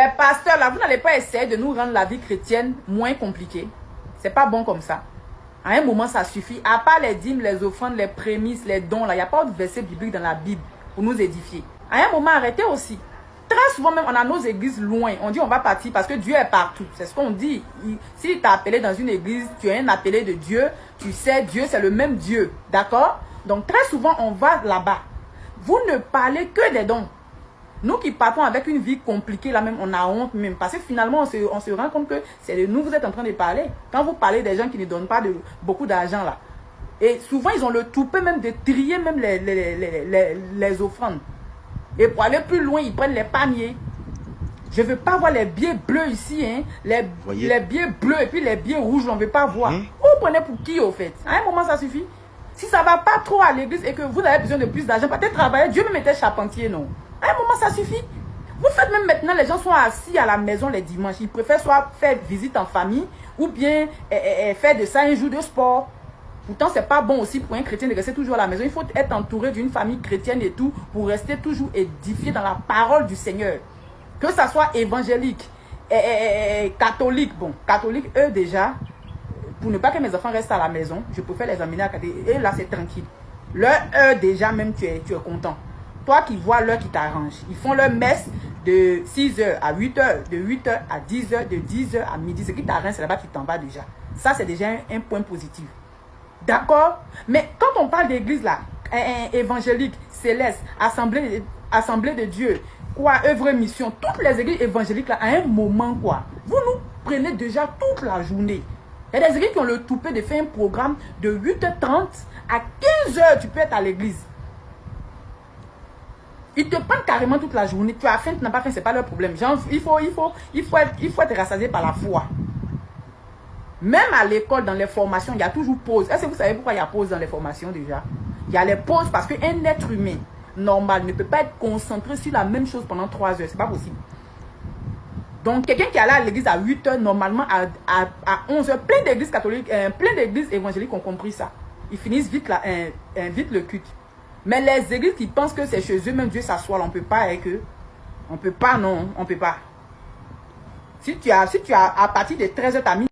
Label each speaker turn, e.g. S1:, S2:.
S1: Les pasteurs, là, vous n'allez pas essayer de nous rendre la vie chrétienne moins compliquée. C'est pas bon comme ça. À un moment, ça suffit. À part les dîmes, les offrandes, les prémices, les dons, là, il n'y a pas de verset biblique dans la Bible pour nous édifier. À un moment, arrêtez aussi. Très souvent même, on a nos églises loin. On dit on va partir parce que Dieu est partout. C'est ce qu'on dit. Si tu as appelé dans une église, tu es un appelé de Dieu. Tu sais, Dieu, c'est le même Dieu. D'accord? Donc, très souvent, on va là-bas. Vous ne parlez que des dons. Nous qui partons avec une vie compliquée, là même, on a honte même. Parce que finalement, on se rend compte que c'est de nous que vous êtes en train de parler. Quand vous parlez des gens qui ne donnent pas beaucoup d'argent, là. Et souvent, ils ont le toupet même de trier même les offrandes. Et pour aller plus loin, ils prennent les paniers. Je ne veux pas voir les billets bleus ici. Hein. Les billets bleus et puis les billets rouges, on ne veut pas voir. Vous prenez pour qui, au fait? À un moment, ça suffit. Si ça ne va pas trop à l'église et que vous avez besoin de plus d'argent, peut-être travailler. Dieu me mettait charpentier, non? À un moment, ça suffit. Vous faites même maintenant, les gens sont assis à la maison les dimanches. Ils préfèrent soit faire visite en famille ou bien faire de ça un jour de sport. Pourtant, c'est pas bon aussi pour un chrétien de rester toujours à la maison. Il faut être entouré d'une famille chrétienne et tout pour rester toujours édifié dans la parole du Seigneur. Que ça soit évangélique, catholique. Bon, catholique, eux déjà, pour ne pas que mes enfants restent à la maison, je préfère les emmener à la catholique. Et là, c'est tranquille. Eux déjà, même tu es content. Toi qui vois l'heure qui t'arrange. Ils font leur messe de 6h à 8h, de 8h à 10h, de 10h à midi. Ce qui t'arrange, c'est là-bas qui t'en va déjà. Ça, c'est déjà un point positif. D'accord? Mais quand on parle d'église là, évangélique, céleste, assemblée de Dieu, quoi, œuvre, mission, toutes les églises évangéliques là, à un moment quoi, vous nous prenez déjà toute la journée. Il y a des églises qui ont le toupet de faire un programme de 8h30 à 15h, tu peux être à l'église. Ils te prennent carrément toute la journée. Tu as faim, tu n'as pas faim, c'est pas leur problème. Genre, il faut être rassasié par la foi. Même à l'école, dans les formations, il y a toujours pause. Est-ce que vous savez pourquoi il y a pause dans les formations déjà? Il y a les pauses parce qu'un être humain normal ne peut pas être concentré sur la même chose pendant 3 heures. C'est pas possible. Donc, quelqu'un qui est allé à l'église à 8h, normalement à 11h, plein d'églises catholiques, plein d'églises évangéliques ont compris ça. Ils finissent vite, vite le culte. Mais les églises qui pensent que c'est chez eux, même Dieu s'assoit, on ne peut pas avec eux. On ne peut pas, non, on ne peut pas. Si tu as à partir de 13h, tu as mis